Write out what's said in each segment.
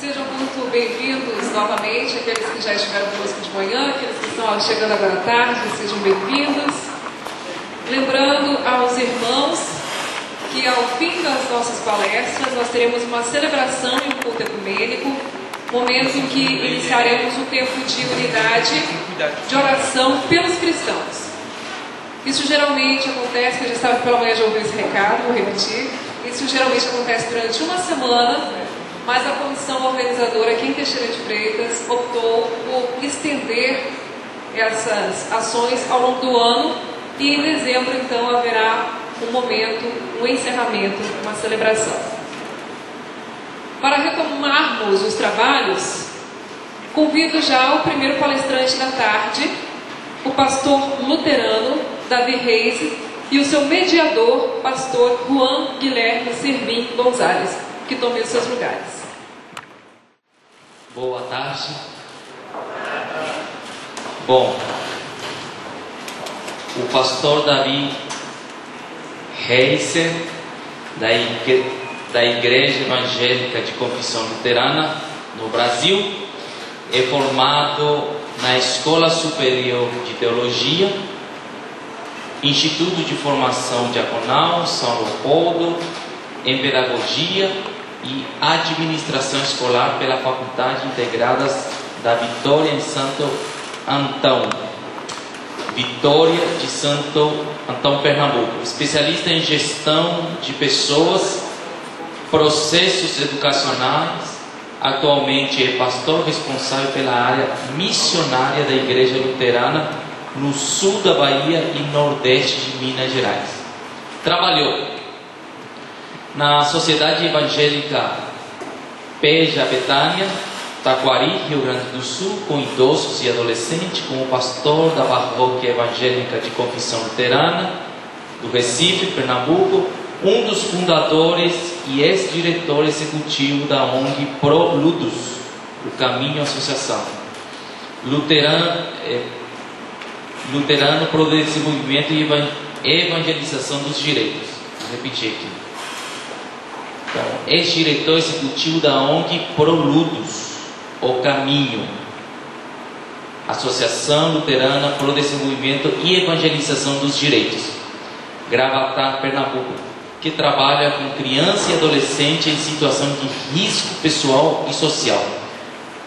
Sejam muito bem-vindos novamente, aqueles que já estiveram conosco de manhã, aqueles que estão chegando agora à tarde, sejam bem-vindos. Lembrando aos irmãos que ao fim das nossas palestras nós teremos uma celebração e um culto ecumênico, momento em que iniciaremos o tempo de unidade, de oração pelos cristãos. Isso geralmente acontece, que eu já estava pela manhã já ouvi esse recado, vou repetir. Isso geralmente acontece durante uma semana, mas a comissão organizadora aqui em Teixeira de Freitas optou por estender essas ações ao longo do ano e em dezembro então haverá um momento, um encerramento, uma celebração. Para retomarmos os trabalhos, convido já o primeiro palestrante da tarde, o pastor luterano Davi Reis e o seu mediador, pastor Juan Guilherme Servim Gonzalez, que tomem os seus lugares. Boa tarde. Bom, o pastor Davi Reis, da Igreja Evangélica de Confissão Luterana no Brasil, é formado na Escola Superior de Teologia, Instituto de Formação Diaconal São Leopoldo, em Pedagogia e Administração Escolar pela Faculdade Integradas da Vitória em Santo Antão, Vitória de Santo Antão, Pernambuco. Especialista em gestão de pessoas, processos educacionais. Atualmente é pastor responsável pela área missionária da Igreja Luterana no sul da Bahia e nordeste de Minas Gerais. Trabalhou na Sociedade Evangélica Peja Betânia, Taquari, Rio Grande do Sul, com idosos e adolescentes, como pastor da Paróquia Evangélica de Confissão Luterana do Recife, Pernambuco, um dos fundadores e ex-diretor executivo da ONG Pro Ludus, o Caminho Associação Luterano para o Desenvolvimento e Evangelização dos Direitos. Vou repetir aqui. Então, ex-diretor executivo da ONG Pro Ludus, o Caminho, Associação Luterana para o Desenvolvimento e Evangelização dos Direitos, Gravatá, Pernambuco, que trabalha com criança e adolescente em situação de risco pessoal e social.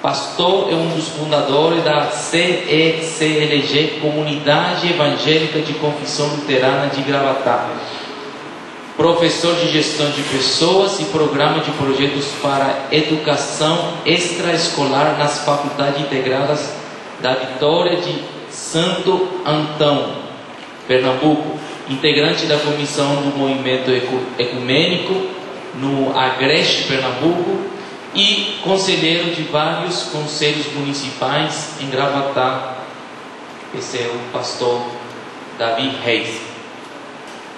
Pastor é um dos fundadores da CECLG, Comunidade Evangélica de Confissão Luterana de Gravatá. Professor de Gestão de Pessoas e Programa de Projetos para Educação Extraescolar nas Faculdades Integradas da Vitória de Santo Antão, Pernambuco. Integrante da Comissão do Movimento Ecumênico no Agreste, Pernambuco, e conselheiro de vários conselhos municipais em Gravatá. Esse é o pastor Davi Reis.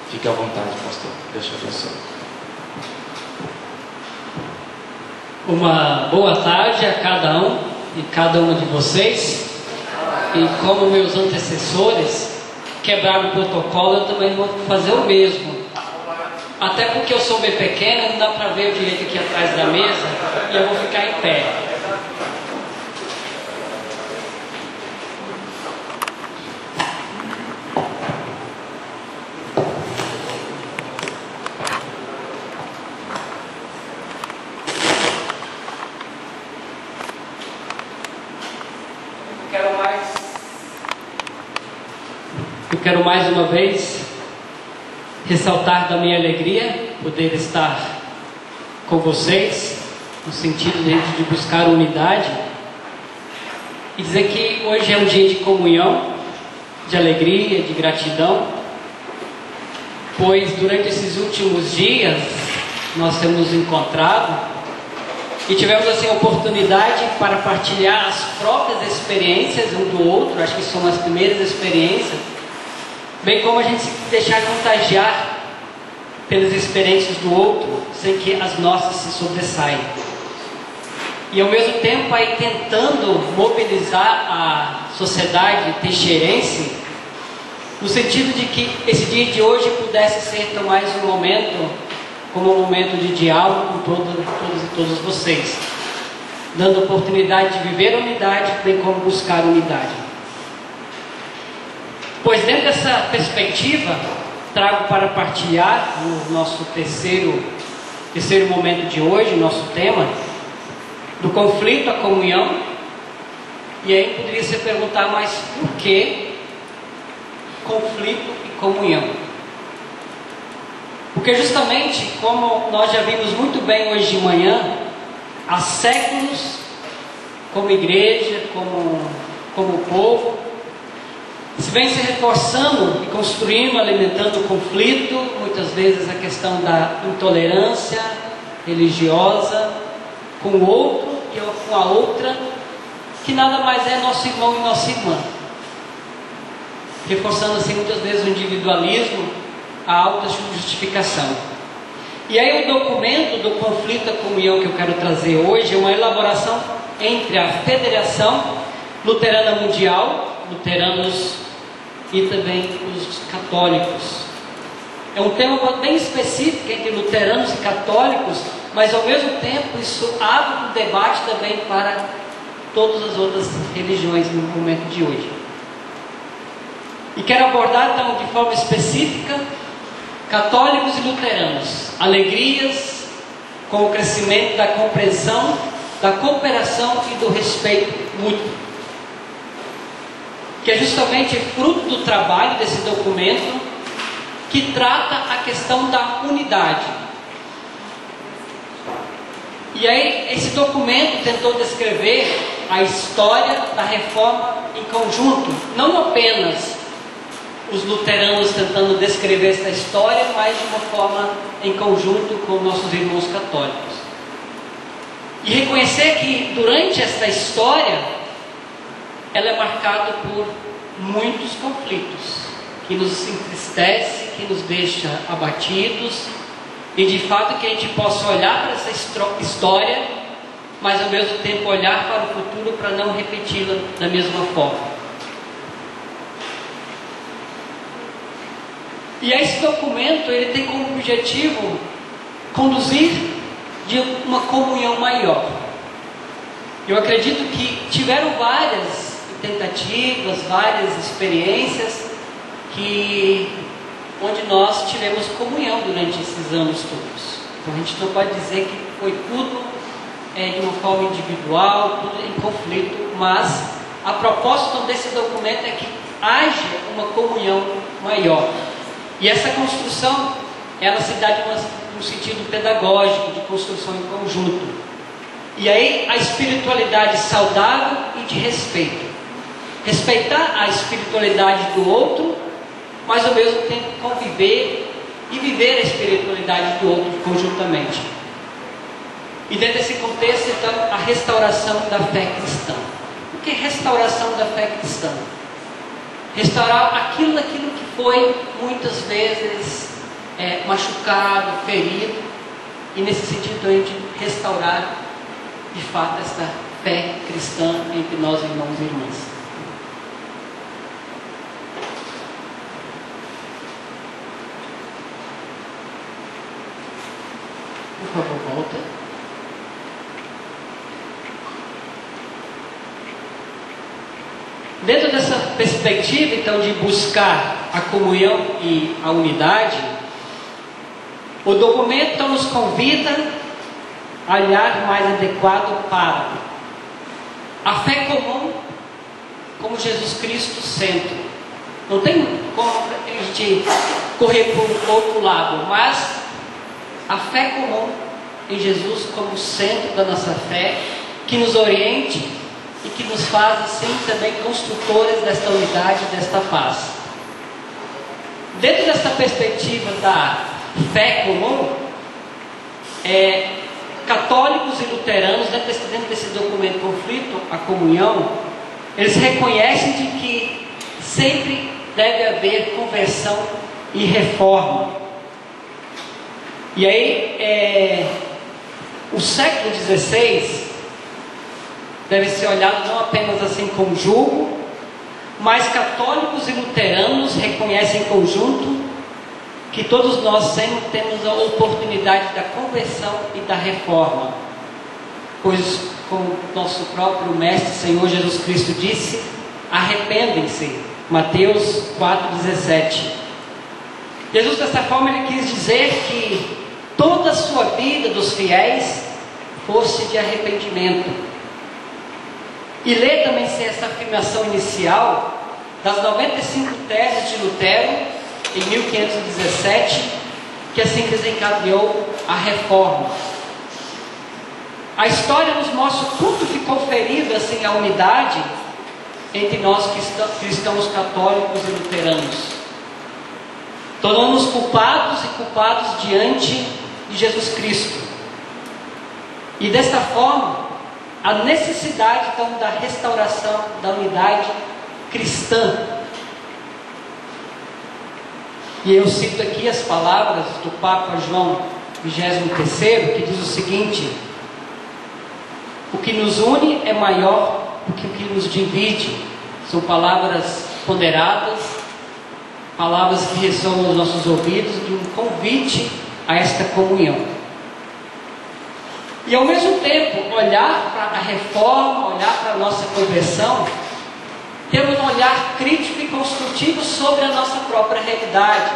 Fique à vontade, pastor. Deus te abençoe. Uma boa tarde a cada um e cada uma de vocês. E como meus antecessores quebraram o protocolo, eu também vou fazer o mesmo. Até porque eu sou bem pequeno, não dá para ver direito aqui atrás da mesa, e eu vou ficar em pé. Eu quero mais uma vez ressaltar da minha alegria poder estar com vocês, no sentido de buscar unidade, e dizer que hoje é um dia de comunhão, de alegria, de gratidão, pois durante esses últimos dias nós temos nos encontrado e tivemos assim a oportunidade para partilhar as próprias experiências um do outro. Acho que são as primeiras experiências, bem como a gente se deixar contagiar pelas experiências do outro, sem que as nossas se sobressaiam. E ao mesmo tempo aí tentando mobilizar a sociedade teixeirense, no sentido de que esse dia de hoje pudesse ser mais um momento, como um momento de diálogo com todos e todas vocês. dando oportunidade de viver a unidade, bem como buscar unidade. Pois dentro dessa perspectiva, trago para partilhar no nosso terceiro momento de hoje, nosso tema, do conflito à comunhão. E aí poderia se perguntar, mas por que conflito e comunhão? Porque justamente, como nós já vimos muito bem hoje de manhã, há séculos, como igreja, como povo, se vem se reforçando e construindo, alimentando o conflito, muitas vezes a questão da intolerância religiosa com o outro e com a outra, que nada mais é nosso irmão e nossa irmã. Reforçando assim muitas vezes o individualismo, a autojustificação. E aí o documento do conflito à comunhão que eu quero trazer hoje é uma elaboração entre a Federação Luterana Mundial, luteranos e também os católicos. É um tema bem específico entre luteranos e católicos, mas ao mesmo tempo isso abre um debate também para todas as outras religiões no momento de hoje. E quero abordar então de forma específica católicos e luteranos, alegrias com o crescimento da compreensão, da cooperação e do respeito mútuo, que é justamente fruto do trabalho desse documento que trata a questão da unidade. E aí esse documento tentou descrever a história da reforma em conjunto, não apenas os luteranos tentando descrever essa história, mas de uma forma em conjunto com nossos irmãos católicos. E reconhecer que durante essa história, ela é marcada por muitos conflitos, que nos entristece, que nos deixa abatidos, e de fato que a gente possa olhar para essa história, mas ao mesmo tempo olhar para o futuro para não repeti-la da mesma forma. E esse documento ele tem como objetivo conduzir de uma comunhão maior. Eu acredito que tiveram várias tentativas, várias experiências onde nós tivemos comunhão durante esses anos todos. Então a gente não pode dizer que foi tudo de uma forma individual, tudo em conflito, mas a proposta desse documento é que haja uma comunhão maior. E essa construção, ela se dá num sentido pedagógico, de construção em conjunto. E aí a espiritualidade saudável e de respeito. Respeitar a espiritualidade do outro, mas ao mesmo tempo conviver e viver a espiritualidade do outro conjuntamente. E dentro desse contexto, então, a restauração da fé cristã. O que é restauração da fé cristã? Restaurar aquilo que foi muitas vezes machucado, ferido, e nesse sentido a gente restaurar de fato esta fé cristã entre nós irmãos e irmãs. Por favor, volta. Dentro dessa perspectiva, então, de buscar a comunhão e a unidade, o documento então, nos convida a olhar mais adequado para a fé comum como Jesus Cristo centro. Não tem como a gente correr para o outro lado, mas a fé comum em Jesus como centro da nossa fé, que nos oriente e que nos faz assim também construtores desta unidade, desta paz. Dentro dessa perspectiva da fé comum, católicos e luteranos, dentro desse documento Conflito à Comunhão, eles reconhecem de que sempre deve haver conversão e reforma. E aí, o século XVI deve ser olhado não apenas assim com julgo, mas católicos e luteranos reconhecem em conjunto que todos nós sempre temos a oportunidade da conversão e da reforma. pois como nosso próprio Mestre Senhor Jesus Cristo disse, arrependem-se. Mateus 4,17. Jesus, dessa forma, ele quis dizer que toda a sua vida dos fiéis fosse de arrependimento. E lê também essa afirmação inicial das 95 teses de Lutero, em 1517, que assim desencadeou a reforma. A história nos mostra o quanto ficou ferido assim a unidade entre nós cristãos católicos e luteranos. Tornamos culpados e culpados diante de Jesus Cristo. E desta forma, a necessidade então da restauração da unidade cristã. E eu cito aqui as palavras do Papa João 23º, que diz o seguinte: o que nos une é maior do que o que nos divide. São palavras ponderadas, palavras que ressonam nos nossos ouvidos, de um convite a esta comunhão. E ao mesmo tempo, olhar para a reforma, olhar para a nossa conversão, temos um olhar crítico e construtivo sobre a nossa própria realidade.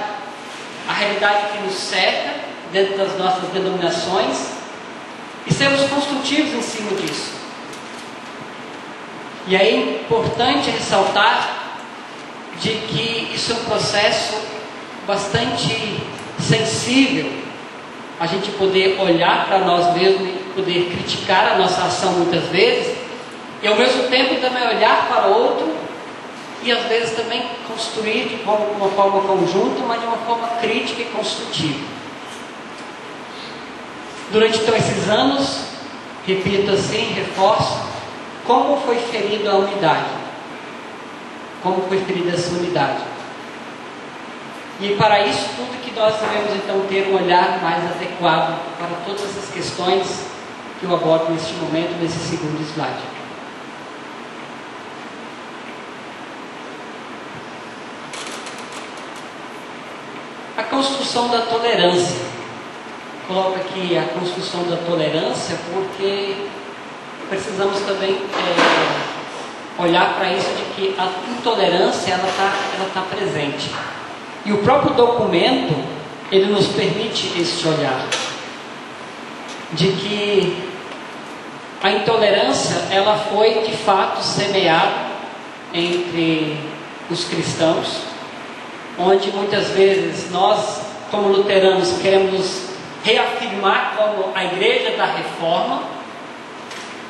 A realidade que nos cerca, dentro das nossas denominações, e sermos construtivos em cima disso. E é importante ressaltar de que isso é um processo bastante sensível, a gente poder olhar para nós mesmos e poder criticar a nossa ação muitas vezes, e ao mesmo tempo também olhar para o outro e às vezes também construir de uma forma conjunta, mas de uma forma crítica e construtiva. Durante então esses anos, repito assim, reforço, como foi ferida a unidade, como foi ferida essa unidade. E para isso tudo que nós devemos então ter um olhar mais adequado para todas essas questões que eu abordo neste momento, nesse segundo slide. A construção da tolerância. Coloco aqui a construção da tolerância porque precisamos também olhar para isso de que a intolerância ela tá presente. E o próprio documento, ele nos permite este olhar, de que a intolerância, ela foi de fato semeada entre os cristãos, onde muitas vezes nós, como luteranos, queremos nos reafirmar como a igreja da reforma,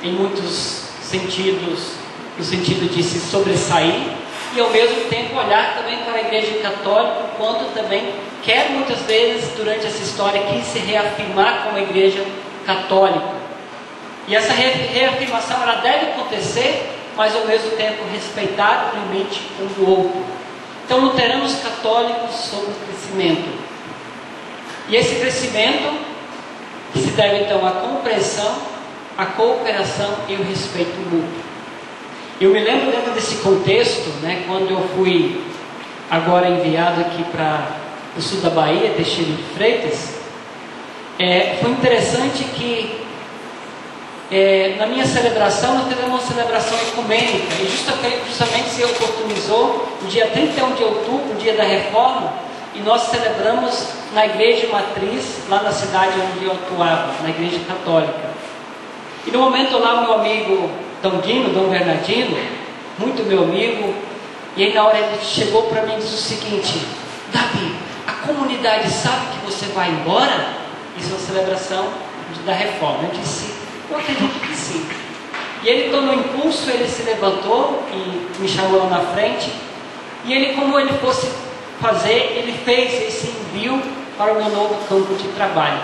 em muitos sentidos, no sentido de se sobressair, e ao mesmo tempo olhar também para a igreja católica, quanto também quer muitas vezes durante essa história quis se reafirmar como a igreja católica. E essa reafirmação ela deve acontecer, mas ao mesmo tempo respeitar o limite um do outro. Então luteranos católicos sobre o crescimento. E esse crescimento que se deve então à compreensão, à cooperação e ao respeito mútuo. Eu me lembro dentro desse contexto, né, quando eu fui agora enviado aqui para o sul da Bahia, Teixeira de Freitas, foi interessante que na minha celebração nós tivemos uma celebração ecumênica, e justamente se oportunizou no dia 31 de outubro, dia da reforma, e nós celebramos na igreja matriz, lá na cidade onde eu atuava, na igreja católica. E no momento lá, meu amigo Dom Bernardino, muito meu amigo, e aí na hora ele chegou para mim e disse o seguinte: Davi, a comunidade sabe que você vai embora? Isso é uma celebração da reforma. Eu disse, eu acredito que sim. E ele tomou impulso, ele se levantou e me chamou lá na frente, e ele, como ele fosse fazer, ele fez esse envio para o meu novo campo de trabalho.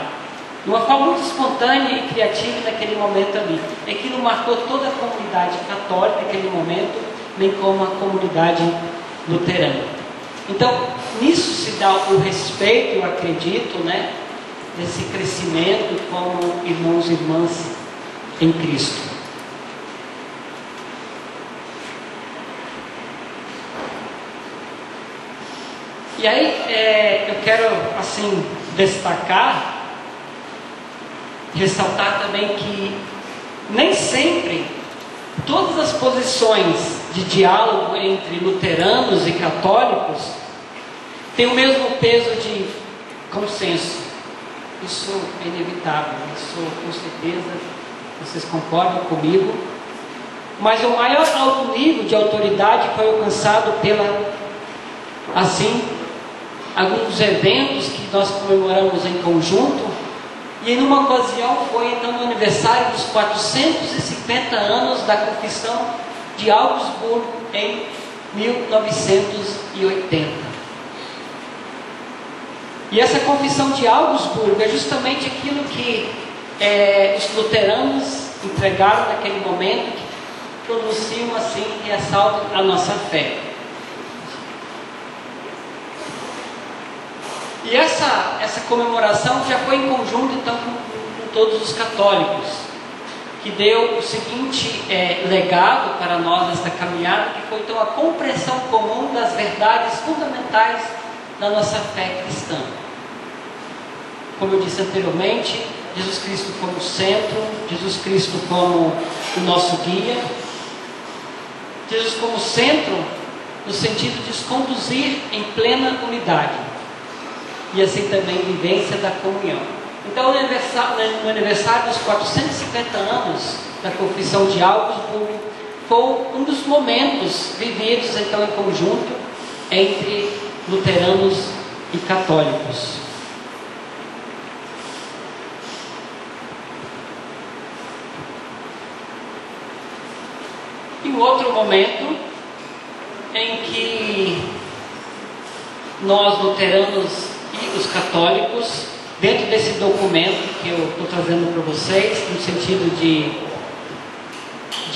De uma forma muito espontânea e criativa naquele momento ali. Aquilo marcou toda a comunidade católica naquele momento, bem como a comunidade luterana. Então, nisso se dá o respeito, eu acredito, né, desse crescimento como irmãos e irmãs em Cristo. E aí, eu quero, assim, destacar, ressaltar também que nem sempre todas as posições de diálogo entre luteranos e católicos têm o mesmo peso de consenso. Isso é inevitável, isso com certeza vocês concordam comigo. Mas o maior alto nível de autoridade foi alcançado alguns eventos que nós comemoramos em conjunto. E em uma ocasião foi então no aniversário dos 450 anos da Confissão de Augsburgo em 1980. E essa Confissão de Augsburgo é justamente aquilo que os luteranos entregaram naquele momento, que pronunciam assim e ressaltam a nossa fé. E essa comemoração já foi em conjunto então com todos os católicos, que deu o seguinte legado para nós nesta caminhada, que foi então a compreensão comum das verdades fundamentais da nossa fé cristã. Como eu disse anteriormente, Jesus Cristo como centro, Jesus Cristo como o nosso guia, Jesus como centro no sentido de nos conduzir em plena unidade, e assim também vivência da comunhão. Então, no aniversário dos 450 anos da Confissão de Augsburgo, foi um dos momentos vividos então em conjunto entre luteranos e católicos. E um outro momento em que nós luteranos e os católicos, dentro desse documento que eu estou trazendo para vocês, no sentido de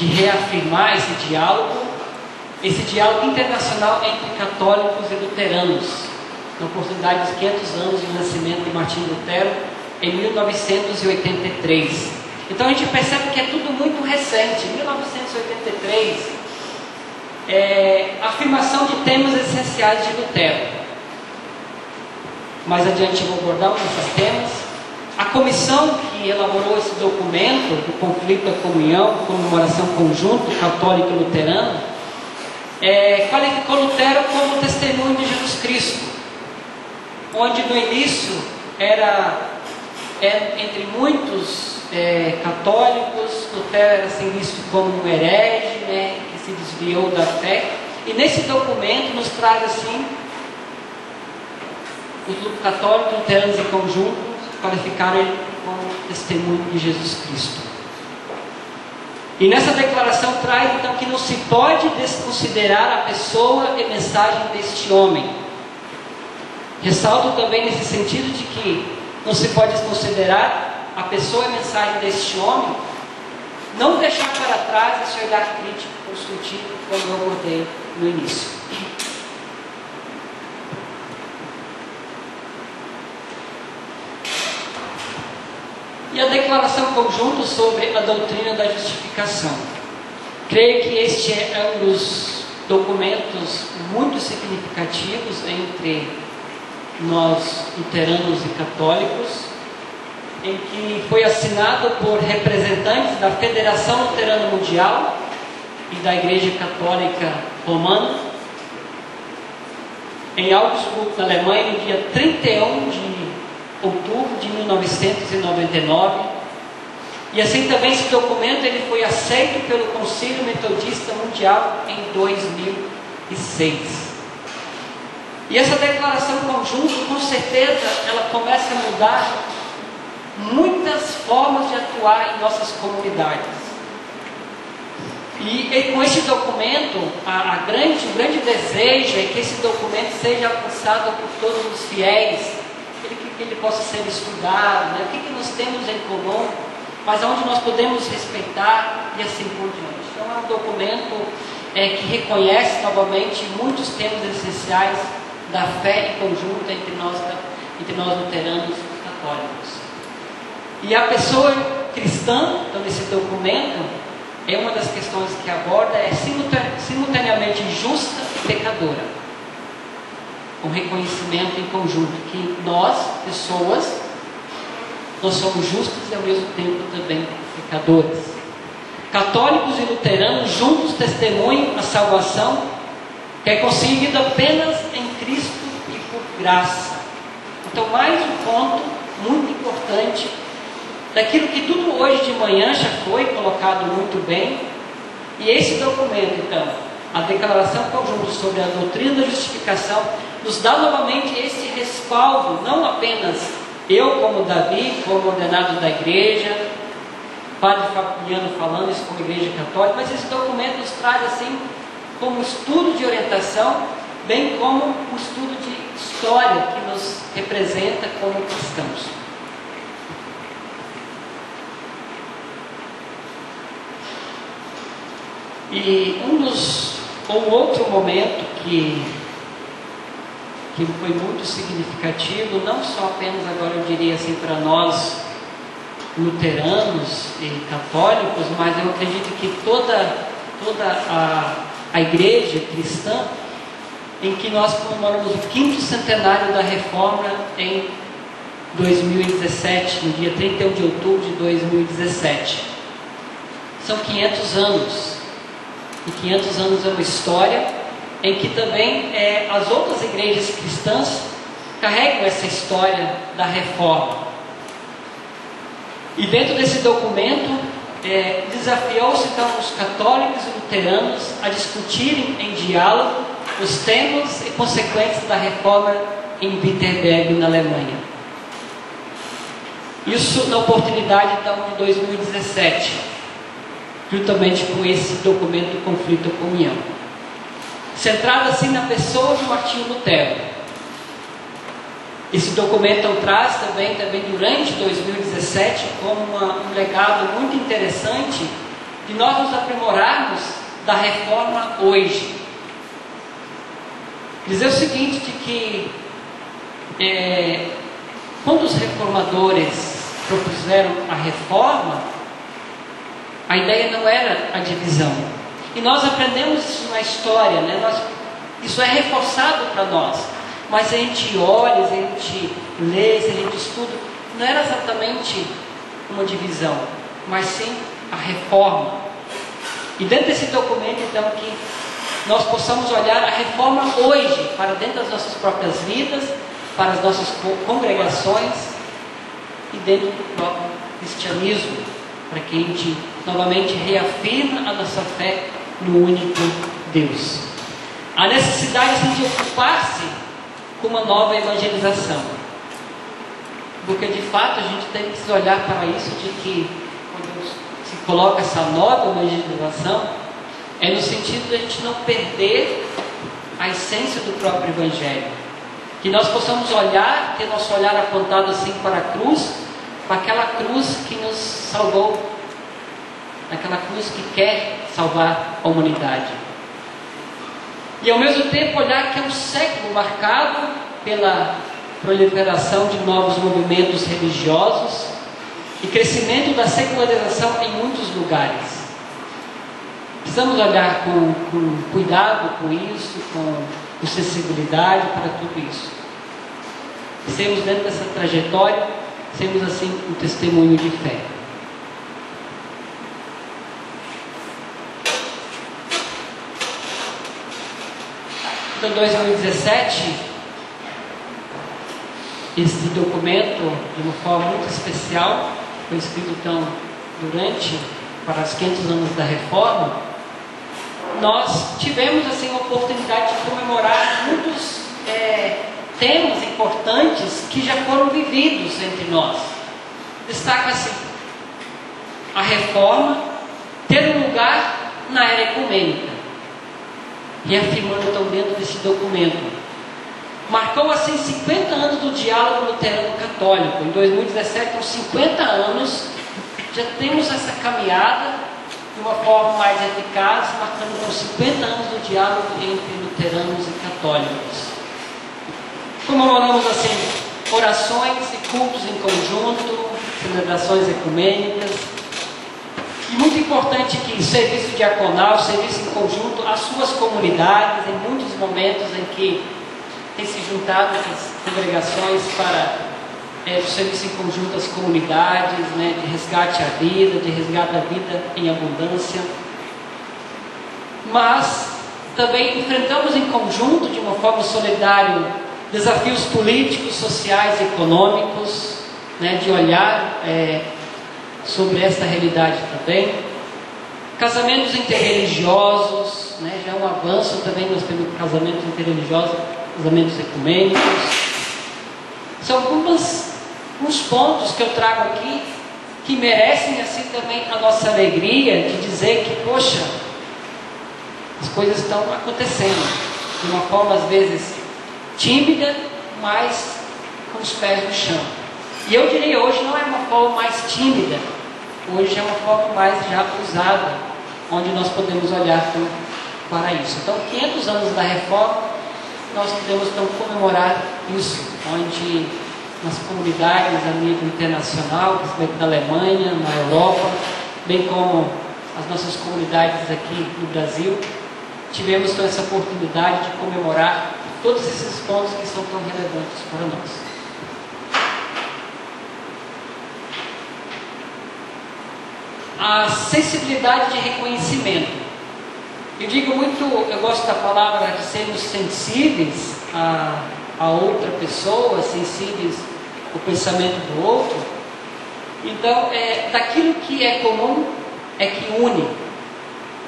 reafirmar esse diálogo internacional entre católicos e luteranos, na oportunidade dos 500 anos do nascimento de Martinho Lutero, em 1983. Então a gente percebe que é tudo muito recente. 1983, afirmação de temas essenciais de Lutero. Mais adiante eu vou abordar esses temas. A comissão que elaborou esse documento, do conflito da comunhão, comemoração conjunto católico e luterano, qualificou Lutero como testemunho de Jesus Cristo, onde no início entre muitos católicos, Lutero era assim visto como um herege, que se desviou da fé. E nesse documento nos traz assim, os católicos luteranos em conjunto qualificaram ele como testemunho de Jesus Cristo. E nessa declaração traz então que não se pode desconsiderar a pessoa e mensagem deste homem. Ressalto também nesse sentido de que não se pode desconsiderar a pessoa e mensagem deste homem, não deixar para trás esse olhar crítico construtivo, como eu abordei no início. E a declaração conjunta sobre a doutrina da justificação. Creio que este é um dos documentos muito significativos entre nós, luteranos e católicos, em que foi assinado por representantes da Federação Luterana Mundial e da Igreja Católica Romana, em Augsburgo, na Alemanha, no dia 31 de outubro de 1999. E assim também esse documento ele foi aceito pelo Concílio Metodista Mundial em 2006. E essa declaração conjunta, com certeza, ela começa a mudar muitas formas de atuar em nossas comunidades. E com esse documento, o grande desejo é que esse documento seja alcançado por todos os fiéis, que ele possa ser estudado, o que nós temos em comum, mas onde nós podemos respeitar e assim por diante. Então é um documento que reconhece novamente muitos temas essenciais da fé em conjunto entre nós luteranos e católicos. E a pessoa cristã, então nesse documento, uma das questões que aborda é simultaneamente justa e pecadora. Um reconhecimento em conjunto que nós, pessoas, nós somos justos e ao mesmo tempo também pecadores. Católicos e luteranos juntos testemunham a salvação que é conseguida apenas em Cristo e por graça. Então, mais um ponto muito importante daquilo que tudo hoje de manhã já foi colocado muito bem. E esse documento, então, a declaração conjunta sobre a doutrina da justificação, nos dá novamente esse respaldo, não apenas eu como Davi, como ordenado da igreja, Padre Fabiano falando isso como igreja católica, mas esse documento nos traz assim como estudo de orientação, bem como um estudo de história que nos representa como cristãos. E um outro momento que foi muito significativo, não só apenas agora eu diria assim para nós luteranos e católicos, mas eu acredito que toda a igreja cristã, em que nós comemoramos o 5º centenário da Reforma em 2017, no dia 31 de outubro de 2017. São 500 anos. E 500 anos é uma história em que também as outras igrejas cristãs carregam essa história da Reforma. E dentro desse documento, desafiou-se então os católicos e luteranos a discutirem em diálogo os temas e consequências da Reforma em Wittenberg, na Alemanha. Isso na oportunidade então de 2017, juntamente com esse documento do Conflito e Comunhão, centrado assim na pessoa de Martinho Lutero. Esse documento traz também durante 2017 como um legado muito interessante de nós nos aprimorarmos da Reforma hoje. Dizer o seguinte, de que quando os reformadores propuseram a Reforma, a ideia não era a divisão. E nós aprendemos isso na história, né? Isso é reforçado para nós. Mas se a gente olha, se a gente lê, se a gente estuda, não era exatamente uma divisão, mas sim a reforma. E dentro desse documento, então, que nós possamos olhar a reforma hoje, para dentro das nossas próprias vidas, para as nossas congregações e dentro do próprio cristianismo, para que a gente novamente reafirma a nossa fé no único Deus. A necessidade assim, de ocupar-se com uma nova evangelização, porque de fato a gente tem que se olhar para isso, de que quando se coloca essa nova evangelização, é no sentido de a gente não perder a essência do próprio Evangelho, que nós possamos olhar, ter nosso olhar apontado assim para a cruz, para aquela cruz que nos salvou, aquela cruz que quer salvar a humanidade. E ao mesmo tempo olhar que é um século marcado pela proliferação de novos movimentos religiosos e crescimento da secularização em muitos lugares. Precisamos olhar com cuidado com isso, com sensibilidade para tudo isso. Sermos dentro dessa trajetória, sermos assim um testemunho de fé. Então, 2017, esse documento, de uma forma muito especial, foi escrito então para os 500 anos da Reforma. Nós tivemos assim a oportunidade de comemorar muitos temas importantes que já foram vividos entre nós. Destaca-se a Reforma ter um lugar na era ecumênica, reafirmando então dentro desse documento. Marcou assim 50 anos do diálogo luterano católico. Em 2017, com 50 anos, já temos essa caminhada de uma forma mais eficaz, marcando com 50 anos do diálogo entre luteranos e católicos. Comemoramos assim orações e cultos em conjunto, celebrações ecumênicas. E muito importante que serviço diaconal, serviço em conjunto, as suas comunidades, em muitos momentos em que tem se juntado as congregações para do serviço em conjunto às comunidades, né, de resgate à vida, de resgate à vida em abundância. Mas também enfrentamos em conjunto, de uma forma solidária, desafios políticos, sociais e econômicos, né, de olhar sobre essa realidade também. Casamentos interreligiosos, né, já é um avanço também, nós temos casamentos interreligiosos, casamentos ecumênicos. São alguns pontos que eu trago aqui que merecem assim também a nossa alegria de dizer que, poxa, as coisas estão acontecendo de uma forma às vezes tímida, mas com os pés no chão. E eu diria, hoje não é uma forma mais tímida, hoje é uma forma mais já usada, onde nós podemos olhar para isso. Então, 500 anos da Reforma, nós podemos então comemorar isso, onde nas comunidades a nível internacional, principalmente na Alemanha, na Europa, bem como as nossas comunidades aqui no Brasil, tivemos então essa oportunidade de comemorar todos esses pontos que são tão relevantes para nós. A sensibilidade de reconhecimento. Eu digo muito, eu gosto da palavra de sermos sensíveis a outra pessoa, sensíveis ao pensamento do outro. Então, daquilo que é comum é que une,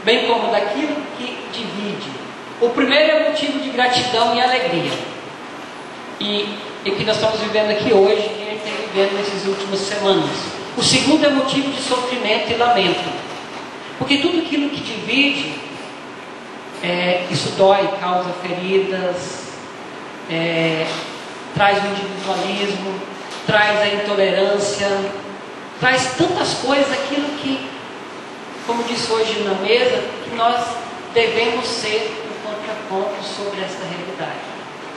bem como daquilo que divide. O primeiro é motivo de gratidão e alegria, e que nós estamos vivendo aqui hoje, que a gente tem vivendo nessas últimas semanas. O segundo é motivo de sofrimento e lamento, porque tudo aquilo que divide, isso dói, causa feridas, traz o individualismo, traz a intolerância, traz tantas coisas, aquilo que, como disse hoje na mesa, que nós devemos ser um contraponto sobre essa realidade,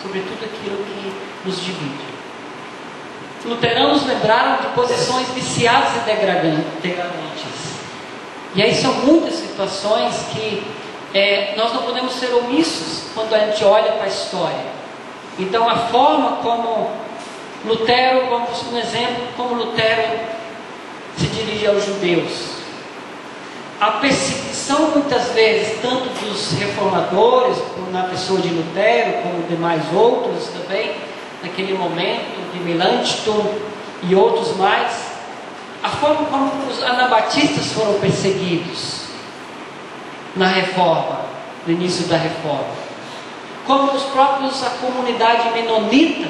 sobre tudo aquilo que nos divide. Luteranos lembraram de posições viciadas e degradantes. E aí são muitas situações que nós não podemos ser omissos quando a gente olha para a história. Então a forma como Lutero, vamos um exemplo, como Lutero se dirige aos judeus. A perseguição muitas vezes, tanto dos reformadores, como na pessoa de Lutero, como demais outros também, naquele momento, de Melanchthon e outros mais, a forma como os anabatistas foram perseguidos na Reforma, no início da Reforma, como a comunidade menonita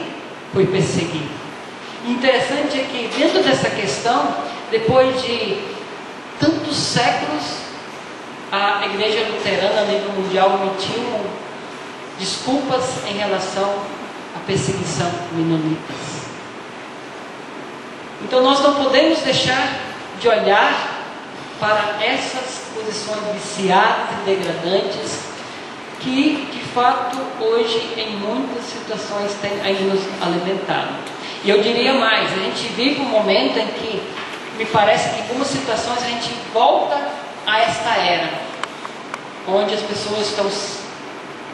foi perseguida. E interessante é que dentro dessa questão, depois de tantos séculos, a Igreja Luterana a nível mundial emitiu desculpas em relação à perseguição menonitas. Então nós não podemos deixar de olhar para essas posições viciadas e degradantes que, de fato, hoje em muitas situações têm ainda nos alimentado. E eu diria mais, a gente vive um momento em que me parece que em algumas situações a gente volta a esta era, onde as pessoas estão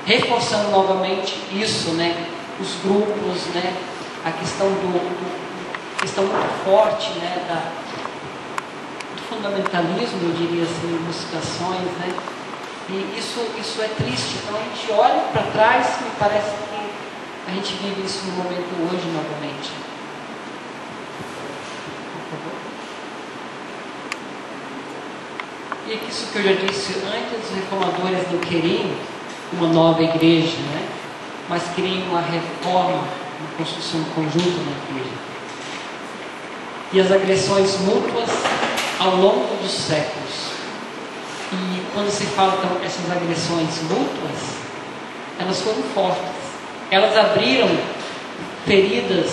reforçando novamente isso, né? Os grupos, né? A questão questão muito forte, né? Do fundamentalismo, eu diria assim, em situações, né? E isso é triste. Então a gente olha para trás, me parece que a gente vive isso no momento hoje novamente. Por favor. E isso que eu já disse antes, os reformadores não queriam uma nova igreja, né? Mas queriam uma reforma, uma construção conjunta na igreja. E as agressões mútuas ao longo dos séculos. E quando se fala então essas agressões mútuas, elas foram fortes. Elas abriram feridas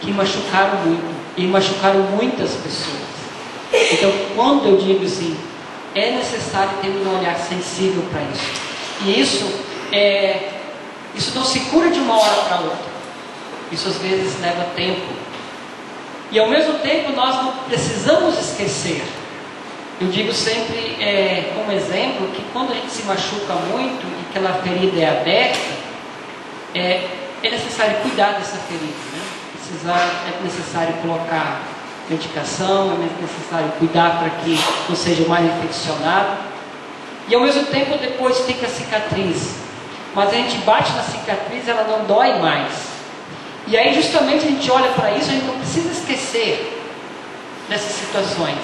que machucaram muito, e machucaram muitas pessoas. Então, quando eu digo assim, é necessário ter um olhar sensível para isso. E isso não se cura de uma hora para outra. Isso às vezes leva tempo. E ao mesmo tempo nós não precisamos esquecer. Eu digo sempre como exemplo que quando a gente se machuca muito e aquela ferida é aberta, é necessário cuidar dessa ferida, né? é necessário colocar medicação, é necessário cuidar para que não seja mais infeccionado. E ao mesmo tempo depois fica a cicatriz. Mas a gente bate na cicatriz, ela não dói mais. E aí justamente a gente olha para isso, a gente não precisa esquecer dessas situações.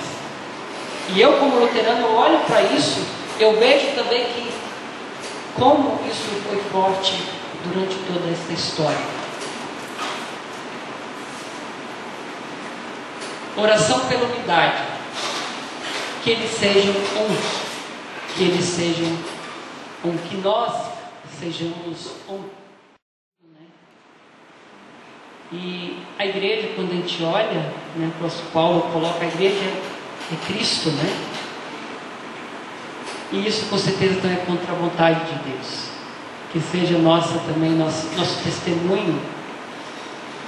E eu como luterano, eu olho para isso, eu vejo também que como isso foi forte durante toda essa história. Oração pela unidade. Que eles sejam um. Que eles sejam um. Que nós sejamos um. E a igreja, quando a gente olha, né, o apóstolo Paulo coloca a igreja é Cristo, né? E isso com certeza também é contra a vontade de Deus. Que seja nossa também, nosso testemunho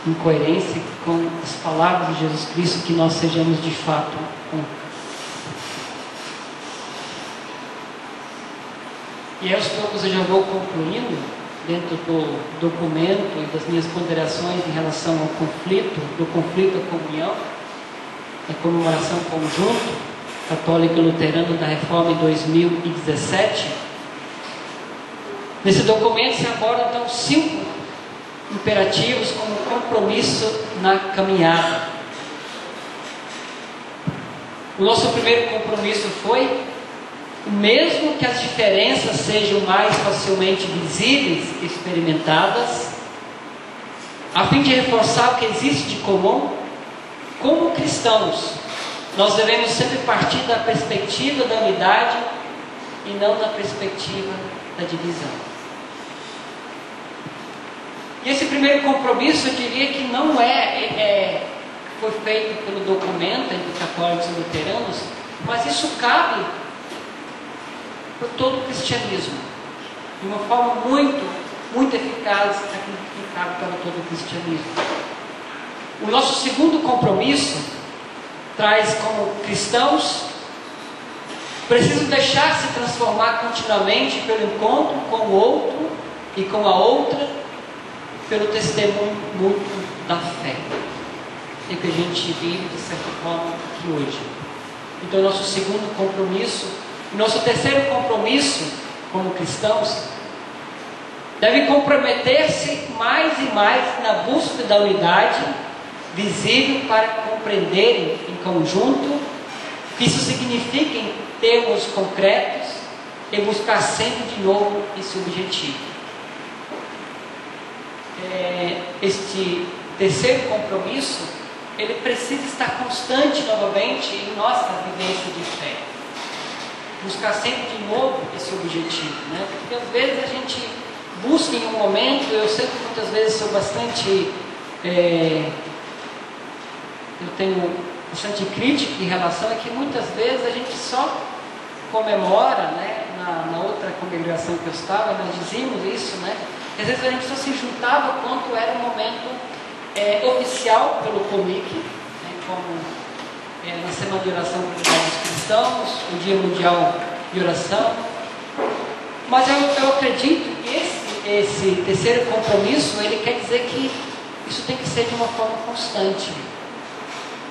em coerência com as palavras de Jesus Cristo, que nós sejamos de fato um. E aí aos poucos eu já vou concluindo dentro do documento e das minhas ponderações em relação ao conflito, do conflito à comunhão, da comemoração conjunto católico e luterano da Reforma em 2017. Nesse documento se abordam então 5 imperativos como compromisso na caminhada. O nosso primeiro compromisso foi: mesmo que as diferenças sejam mais facilmente visíveis e experimentadas, a fim de reforçar o que existe de comum, como cristãos, nós devemos sempre partir da perspectiva da unidade e não da perspectiva da divisão. E esse primeiro compromisso, eu diria que não foi feito pelo documento entre católicos e luteranos, mas isso cabe para todo o cristianismo, de uma forma muito eficaz, que cabe para todo o cristianismo. O nosso segundo compromisso traz como cristãos: preciso deixar-se transformar continuamente pelo encontro com o outro e com a outra, pelo testemunho mútuo da fé. É que a gente vive de certa forma aqui hoje. Então, nosso segundo compromisso, nosso terceiro compromisso como cristãos, deve comprometer-se mais e mais na busca da unidade visível para compreenderem em conjunto o que isso significa em termos concretos e buscar sempre de novo esse objetivo. Este terceiro compromisso, ele precisa estar constante novamente em nossa vivência de fé. Buscar sempre de novo esse objetivo, né? Porque às vezes a gente busca em um momento, eu sempre muitas vezes sou bastante... eu tenho bastante crítica em relação a que muitas vezes a gente só comemora, né? Na outra congregação que eu estava, nós dizíamos isso, né? Às vezes a gente só se juntava quando era um momento oficial pelo COMIC, né? Como na Semana de Oração Mundial dos Cristãos, o Dia Mundial de Oração. Mas eu acredito que esse terceiro compromisso, ele quer dizer que isso tem que ser de uma forma constante.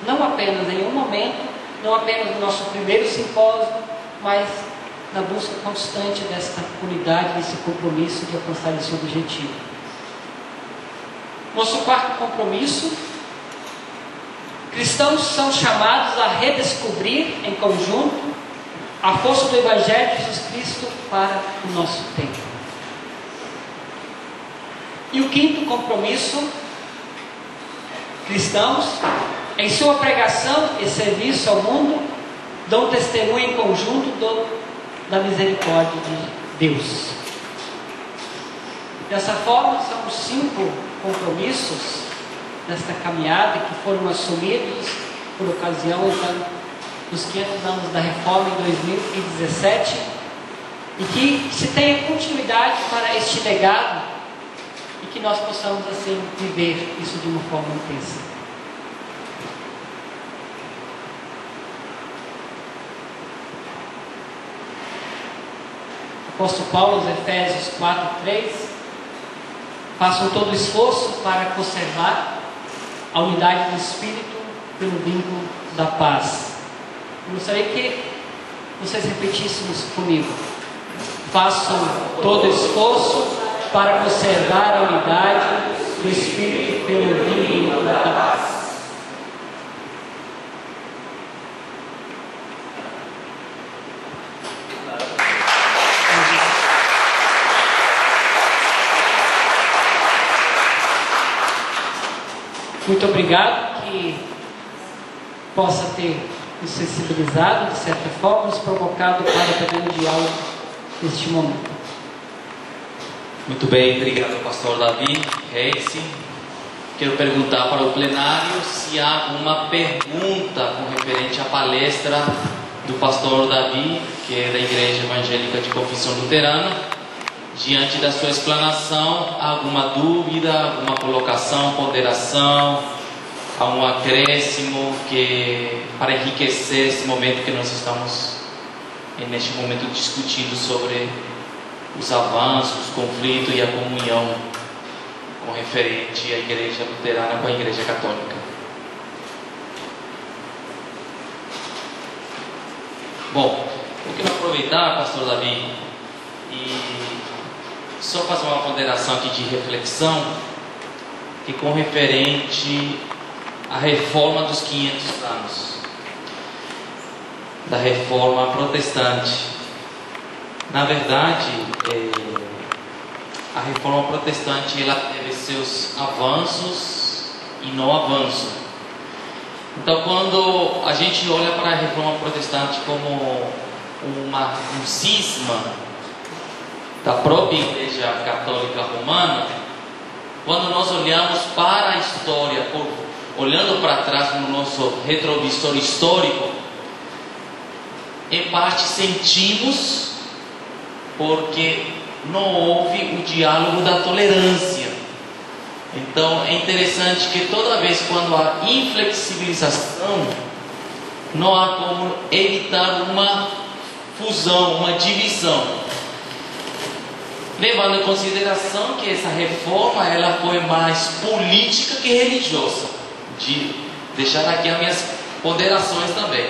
Não apenas em um momento, não apenas no nosso primeiro simpósio, mas na busca constante desta unidade, desse compromisso de alcançar esse objetivo. Nosso quarto compromisso: cristãos são chamados a redescobrir em conjunto a força do Evangelho de Jesus Cristo para o nosso tempo. E o quinto compromisso: cristãos, em sua pregação e serviço ao mundo, dão testemunho em conjunto da misericórdia de Deus. Dessa forma, são os 5 compromissos desta caminhada que foram assumidos por ocasião dos 500 anos da Reforma em 2017, e que se tenha continuidade para este legado e que nós possamos assim viver isso de uma forma intensa. O apóstolo Paulo, aos Efésios 4:3, façam todo o esforço para conservar a unidade do Espírito pelo vínculo da paz. Eu gostaria que vocês repetissem isso comigo. Façam todo esforço para conservar a unidade do Espírito pelo vínculo da paz. Muito obrigado, que possa ter nos sensibilizado, de certa forma, nos provocado para também um diálogo neste momento. Muito bem, obrigado, pastor Davi Reis. Quero perguntar para o plenário se há alguma pergunta com referente à palestra do pastor Davi, que é da Igreja Evangélica de Confissão Luterana. Diante da sua explanação, alguma dúvida, alguma colocação, ponderação, algum acréscimo para enriquecer esse momento que nós estamos, neste momento, discutindo sobre os avanços, os conflitos e a comunhão com referente à Igreja Luterana com a Igreja Católica. Bom, eu quero aproveitar, pastor Davi, e só fazer uma ponderação aqui de reflexão, que com referente à reforma dos 500 anos, da reforma protestante. Na verdade, a reforma protestante ela teve seus avanços e não avanços. Então, quando a gente olha para a reforma protestante como um cisma da própria Igreja Católica Romana, quando nós olhamos para a história, olhando para trás no nosso retrovisor histórico, em parte sentimos, porque não houve o diálogo da tolerância. Então é interessante que toda vez quando há inflexibilização, não há como evitar uma fusão, uma divisão. Levando em consideração que essa reforma ela foi mais política que religiosa. De deixar aqui as minhas ponderações também.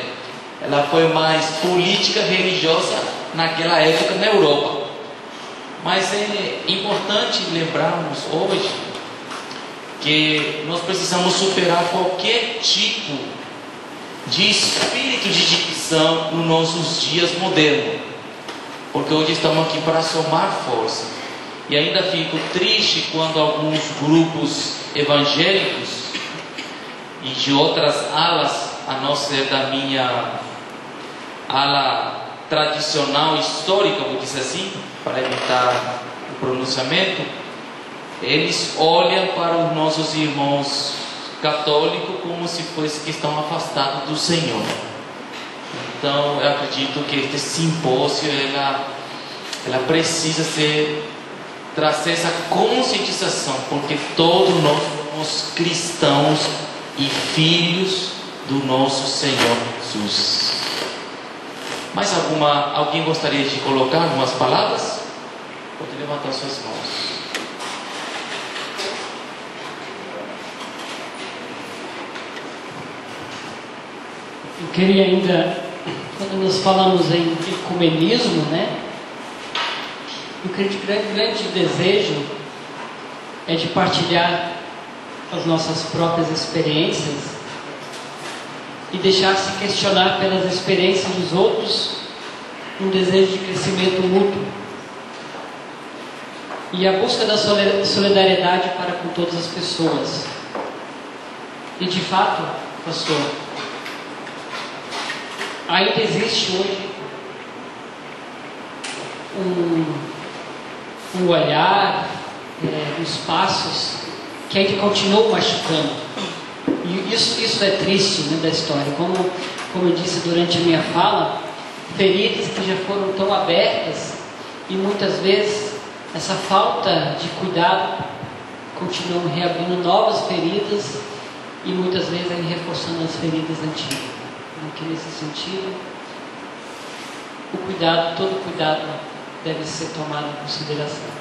Ela foi mais política religiosa naquela época na Europa. Mas é importante lembrarmos hoje que nós precisamos superar qualquer tipo de espírito de divisão nos nossos dias modernos. Porque hoje estamos aqui para somar força. E ainda fico triste quando alguns grupos evangélicos e de outras alas, a não ser da minha ala tradicional histórica, vou dizer assim, para evitar o pronunciamento, eles olham para os nossos irmãos católicos como se fosse que estão afastados do Senhor. Então eu acredito que este simpósio ela precisa trazer essa conscientização, porque todos nós somos cristãos e filhos do nosso Senhor Jesus. Mais alguém gostaria de colocar algumas palavras? Pode levantar suas mãos. Eu queria ainda, quando nós falamos em ecumenismo, né? Eu creio que o grande desejo é de partilhar as nossas próprias experiências e deixar-se questionar pelas experiências dos outros, um desejo de crescimento mútuo e a busca da solidariedade para com todas as pessoas. E de fato, pastor, ainda existe hoje um olhar, uns passos que ainda continuam machucando. E isso é triste, né, da história. Como eu disse durante a minha fala, feridas que já foram tão abertas e muitas vezes essa falta de cuidado continuam reabrindo novas feridas e muitas vezes aí reforçando as feridas antigas. Aqui nesse sentido, todo cuidado deve ser tomado em consideração.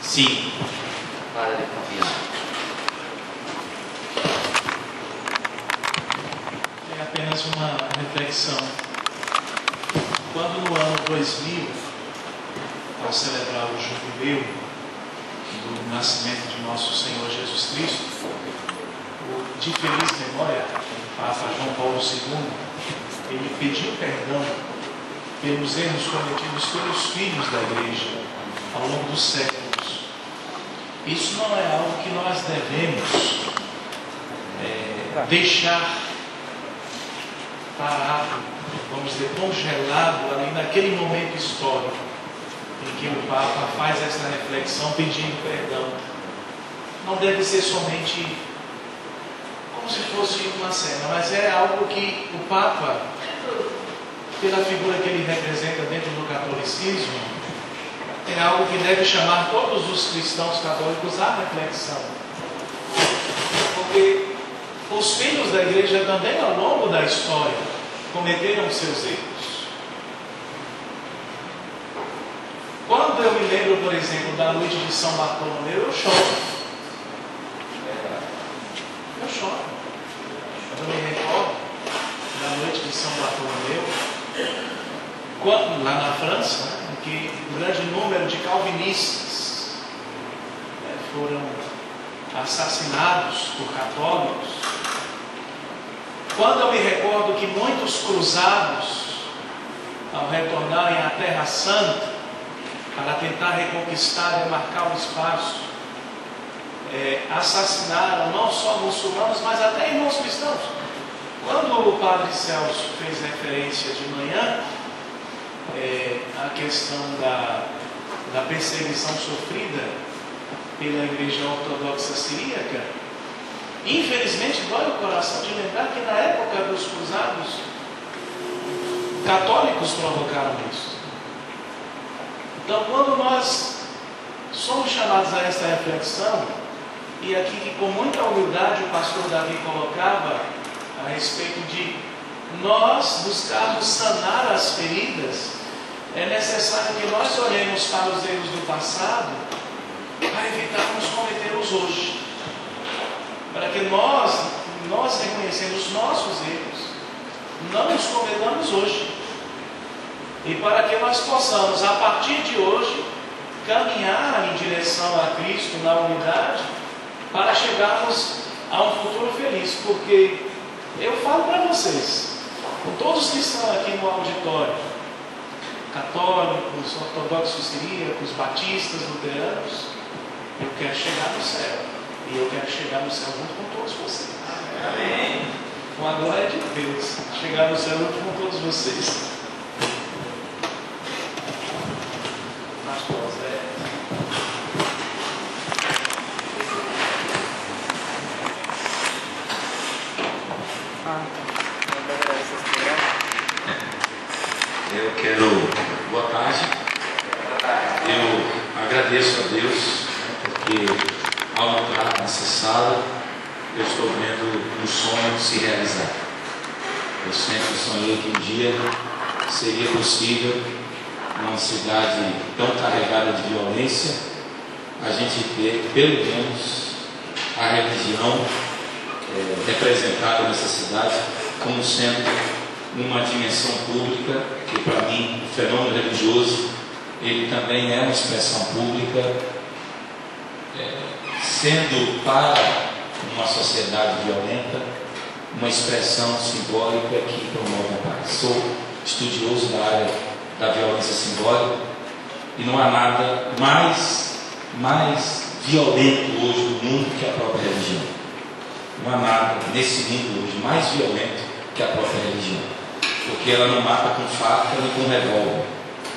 Sim, Padre Fabiano. É apenas uma reflexão. Quando no ano 2000, ao celebrar o jubileu do nascimento de nosso Senhor Jesus Cristo, de feliz memória, o Papa João Paulo II, ele pediu perdão pelos erros cometidos pelos filhos da Igreja ao longo dos séculos. Isso não é algo que nós devemos deixar parado, vamos dizer, congelado ali naquele momento histórico em que o Papa faz essa reflexão pedindo perdão. Não deve ser somente como se fosse uma cena, mas é algo que o Papa, pela figura que ele representa dentro do catolicismo, é algo que deve chamar todos os cristãos católicos à reflexão. Porque os filhos da igreja também, ao longo da história, cometeram seus erros. Quando eu me lembro, por exemplo, da noite de São Bartolomeu, eu choro. Eu choro. Quando eu me recordo da noite de São Bartolomeu, lá na França, em que um grande número de calvinistas foram assassinados por católicos. Quando eu me recordo que muitos cruzados, ao retornarem à Terra Santa, para tentar reconquistar e marcar o espaço, assassinaram não só muçulmanos, mas até irmãos cristãos. Quando o Padre Celso fez referência de manhã à questão da perseguição sofrida pela Igreja Ortodoxa Siríaca, infelizmente dói o coração de lembrar que na época dos cruzados, católicos provocaram isso. Então, quando nós somos chamados a esta reflexão, e aqui que com muita humildade o pastor Davi colocava a respeito de nós buscarmos sanar as feridas, é necessário que nós olhemos para os erros do passado para evitarmos cometê-los hoje. Para que nós reconhecendo os nossos erros, não os cometamos hoje. E para que nós possamos, a partir de hoje, caminhar em direção a Cristo na unidade, para chegarmos a um futuro feliz. Porque eu falo para vocês, com todos que estão aqui no auditório, católicos, ortodoxos siríacos, batistas, luteranos, eu quero chegar no céu. E eu quero chegar no céu junto com todos vocês. Amém. Com a glória de Deus, chegar no céu junto com todos vocês. Eu quero... Boa tarde. Eu agradeço a Deus, porque ao entrar nessa sala, eu estou vendo um sonho se realizar. Eu sempre sonhei que um dia seria possível, numa cidade tão carregada de violência, a gente ter, pelo menos, a religião representada nessa cidade como sendo uma dimensão pública, que para mim o fenômeno religioso ele também é uma expressão pública, sendo para uma sociedade violenta uma expressão simbólica que promove a paz. Sou estudioso da área da violência simbólica e não há nada mais violento hoje no mundo que a própria religião. Não há nada nesse mundo hoje mais violento que a própria religião, porque ela não mata com faca nem com revólver,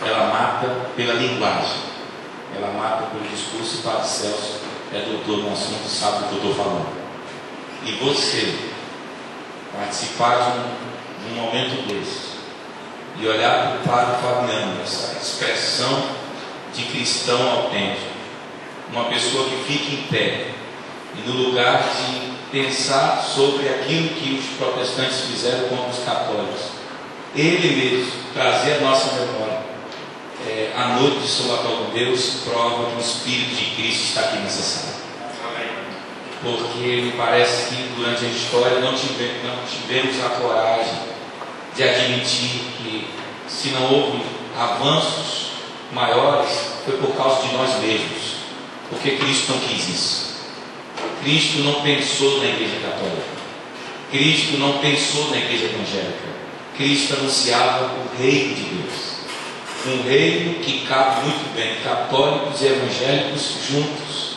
ela mata pela linguagem, ela mata pelo discurso. E Padre Celso é doutor no assunto, sabe do que eu estou falando. E você participar de um momento desse e olhar para o Padre Fabiano, essa expressão de cristão autêntico, uma pessoa que fica em pé e no lugar de pensar sobre aquilo que os protestantes fizeram contra os católicos, ele mesmo trazer a nossa memória a noite de Sobatoga com Deus prova que o Espírito de Cristo está aqui nessa sala. Porque me parece que durante a história não tivemos a coragem de admitir que, se não houve avanços maiores, foi por causa de nós mesmos. Porque Cristo não quis isso. Cristo não pensou na Igreja Católica. Cristo não pensou na Igreja Evangélica. Cristo anunciava o reino de Deus. Um reino que cabe muito bem, católicos e evangélicos juntos,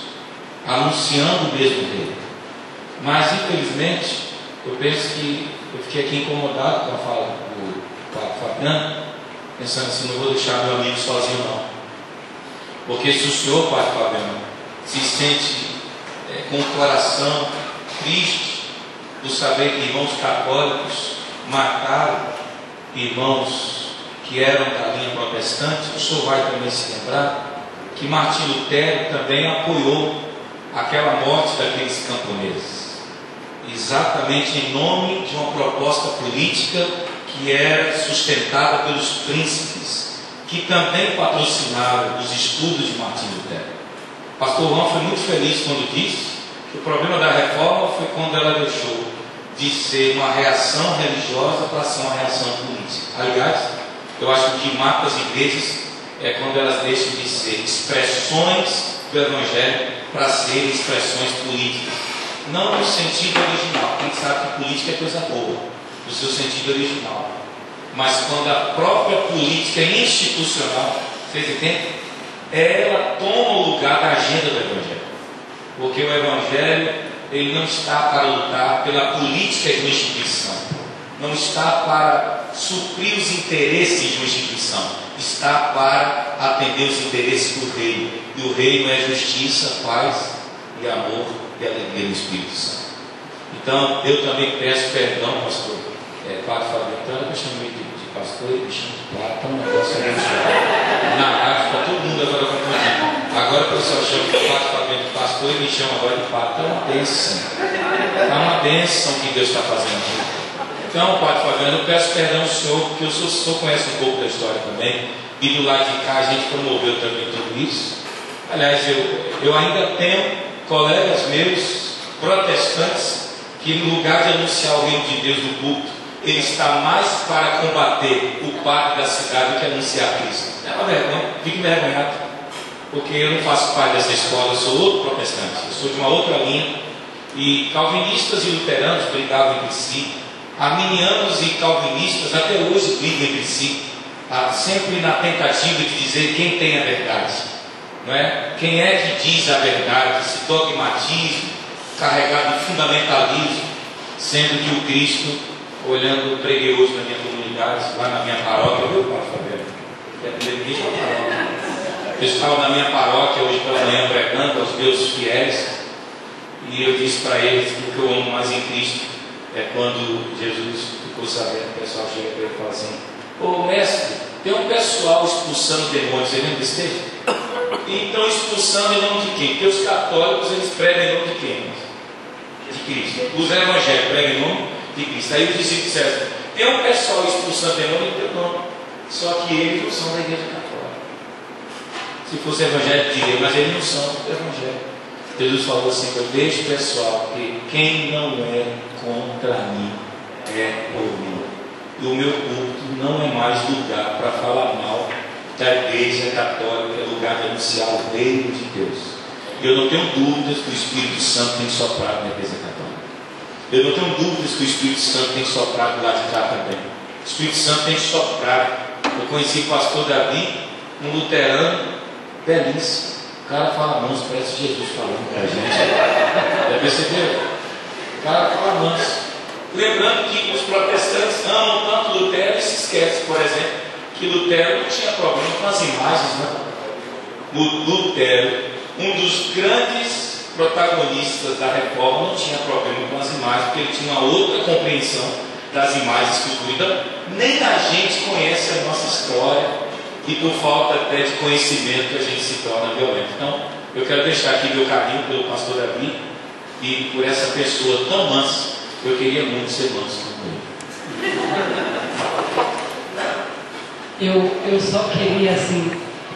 anunciando o mesmo reino. Mas, infelizmente, eu penso que eu fiquei aqui incomodado com a fala do Padre Fabiano, pensando assim, não vou deixar meu amigo sozinho não. Porque se o senhor, Padre Fabiano, se sente com o coração triste por saber que irmãos católicos mataram irmãos que eram da linha protestante, o senhor vai também se lembrar que Martim Lutero também apoiou aquela morte daqueles camponeses, exatamente em nome de uma proposta política que era sustentada pelos príncipes, que também patrocinaram os estudos de Martim Lutero. O pastor Juan foi muito feliz quando disse que o problema da reforma foi quando ela deixou de ser uma reação religiosa para ser uma reação política. Aliás, eu acho que o que mata as igrejas é quando elas deixam de ser expressões do Evangelho para serem expressões políticas. Não no sentido original. Quem sabe que política é coisa boa, no seu sentido original. Mas quando a própria política institucional, vocês entendem? Ela toma o lugar da agenda do Evangelho. Porque o Evangelho, ele não está para lutar pela política de uma instituição. Não está para suprir os interesses de uma instituição. Está para atender os interesses do reino. E o reino é justiça, paz e amor e alegria do Espírito Santo. Então, eu também peço perdão, pastor Padre Fabiano, eu chamo de pastor, ele me chama de Plata, um negócio na rádio, está todo mundo agora confundindo. Agora que eu só chamo de Padre Fabiano de pastor, ele me chama agora de Plata. É uma bênção. É uma bênção que Deus está fazendo aqui. Então, Padre Fabiano, eu peço perdão ao senhor, porque o senhor conhece um pouco da história também, e do lado de cá a gente promoveu também tudo isso. Aliás, eu ainda tenho colegas meus protestantes que, no lugar de anunciar o reino de Deus no culto, ele está mais para combater o padre da cidade do que anunciar Cristo. É uma vergonha, fico envergonhado, porque eu não faço parte dessa escola, eu sou outro protestante, eu sou de uma outra linha, e calvinistas e luteranos brigavam entre si, arminianos e calvinistas até hoje brigam entre si, sempre na tentativa de dizer quem tem a verdade, não é? Quem é que diz a verdade, esse dogmatismo carregado de fundamentalismo, sendo que o Cristo, olhando, eu preguei hoje na minha comunidade, lá na minha paróquia, viu, Pastor Fabiano? É a primeira igreja da paróquia. Eu estava na minha paróquia hoje pela manhã pregando aos meus fiéis, e eu disse para eles que o que eu amo mais em Cristo é quando Jesus ficou sabendo, o pessoal chega para ele e fala assim: ô mestre, tem um pessoal expulsando demônios, você lembra desse texto? E estão expulsando em nome de quem? Porque os católicos, eles pregam em nome de quem? De Cristo. Os evangélicos pregam em nome de Cristo. Aí os discípulos disseram: tem um pessoal expulsando demônio em teu nome, só que eles não são da igreja católica. Se fosse evangélico, diria, mas eles não são evangélicos. Jesus falou assim: eu deixo o pessoal, que quem não é contra mim é por mim. E o meu culto não é mais lugar para falar mal da igreja católica, é lugar de anunciar o reino de Deus. E eu não tenho dúvidas que o Espírito Santo tem soprado na igreja católica. Eu não tenho dúvidas que o Espírito Santo tem soprado lá de cá também. O Espírito Santo tem soprado. Eu conheci o pastor Davi, um luterano belíssimo. O cara fala manso, parece Jesus falando para a gente. Já percebeu? O cara fala manso. Lembrando que os protestantes amam tanto Lutero e se esquecem, por exemplo, que Lutero não tinha problema com as imagens, não. Lutero, um dos grandes protagonistas da reforma, não tinha problema com as imagens, porque ele tinha uma outra compreensão das imagens que cuidam. Nem a gente conhece a nossa história, e por falta até de conhecimento a gente se torna violento. Então, eu quero deixar aqui meu carinho pelo pastor Davi e por essa pessoa tão mansa. Eu queria muito ser manso como ele. Eu só queria assim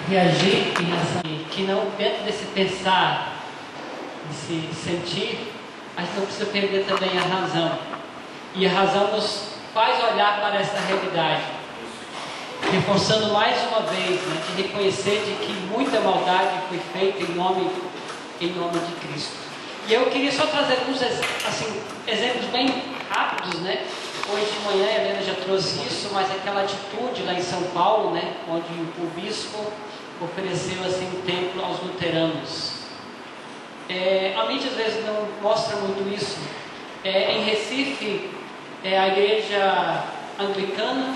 reagir em relação que não, dentro desse pensar, desse sentir, a gente não precisa perder também a razão. E a razão nos faz olhar para essa realidade, reforçando mais uma vez, né, de reconhecer de que muita maldade foi feita em nome de Cristo. E eu queria só trazer alguns assim, exemplos bem rápidos, né? Hoje de manhã a Helena já trouxe isso, mas aquela atitude lá em São Paulo, né, onde o bispo ofereceu assim um templo aos luteranos. A mídia às vezes não mostra muito isso. Em Recife, a igreja anglicana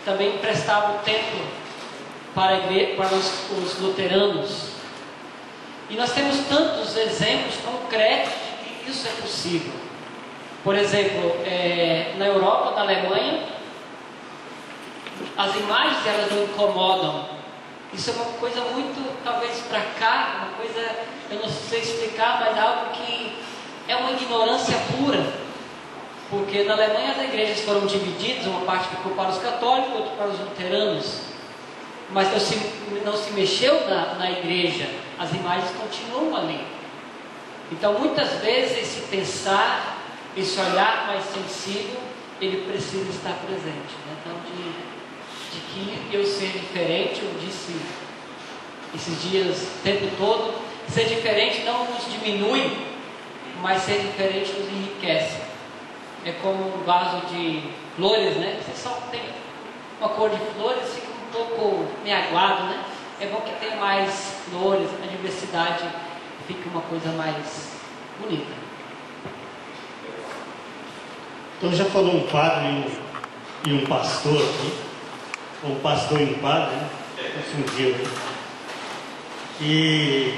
também prestava o templo para os luteranos. E nós temos tantos exemplos concretos de que isso é possível. Por exemplo, na Europa, na Alemanha, as imagens elas não incomodam. Isso é uma coisa muito, talvez para cá, uma coisa, eu não sei explicar, mas algo que é uma ignorância pura. Porque na Alemanha as igrejas foram divididas, uma parte ficou para os católicos, outra para os luteranos. Mas não se mexeu na igreja, as imagens continuam ali. Então muitas vezes esse pensar, esse olhar mais sensível, ele precisa estar presente, né? Então de que eu ser diferente, eu disse esses dias, o tempo todo, ser diferente não nos diminui, mas ser diferente nos enriquece. É como um vaso de flores, né? Você só tem uma cor de flores, fica um pouco meio aguado, né? É bom que tenha mais flores, a diversidade fica uma coisa mais bonita. Então já falou um padre e um pastor aqui, ou um pastor e um padre, né? Confundiu. E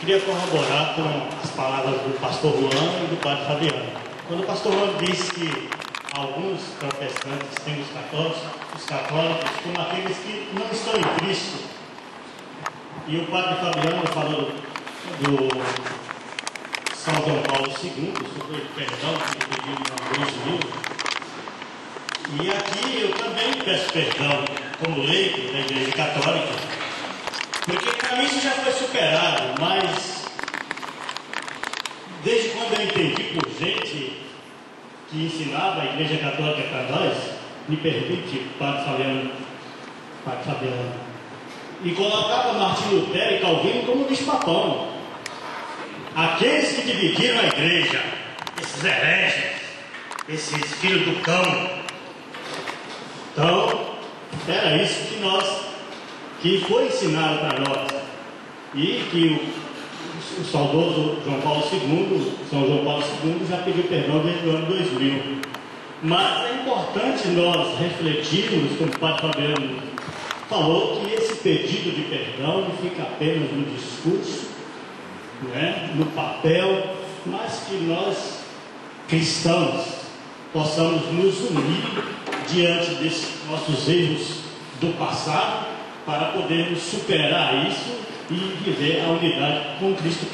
queria corroborar com as palavras do pastor Juan e do padre Fabiano. Quando o pastor Juan disse que alguns protestantes têm os católicos como aqueles que não estão em Cristo, e o padre Fabiano falou do São João Paulo II, sobre o perdão que ele pediu em 2000. E aqui eu também peço perdão, como leigo da Igreja Católica, porque para mim isso já foi superado, mas desde quando eu entendi por gente que ensinava a Igreja Católica para nós, me permite, Padre Fabiano, e colocava Martinho Lutero e Calvino como bicho-papão. Aqueles que dividiram a igreja, esses hereges, esses filhos do cão. Então, era isso que foi ensinado para nós. E que o saudoso João Paulo II, São João Paulo II, já pediu perdão desde o ano 2000. Mas é importante nós refletirmos, como o padre Fabiano falou, que esse pedido de perdão não fica apenas no discurso, né, no papel, mas que nós, cristãos, possamos nos unir diante desses nossos erros do passado, para podermos superar isso e viver a unidade com Cristo.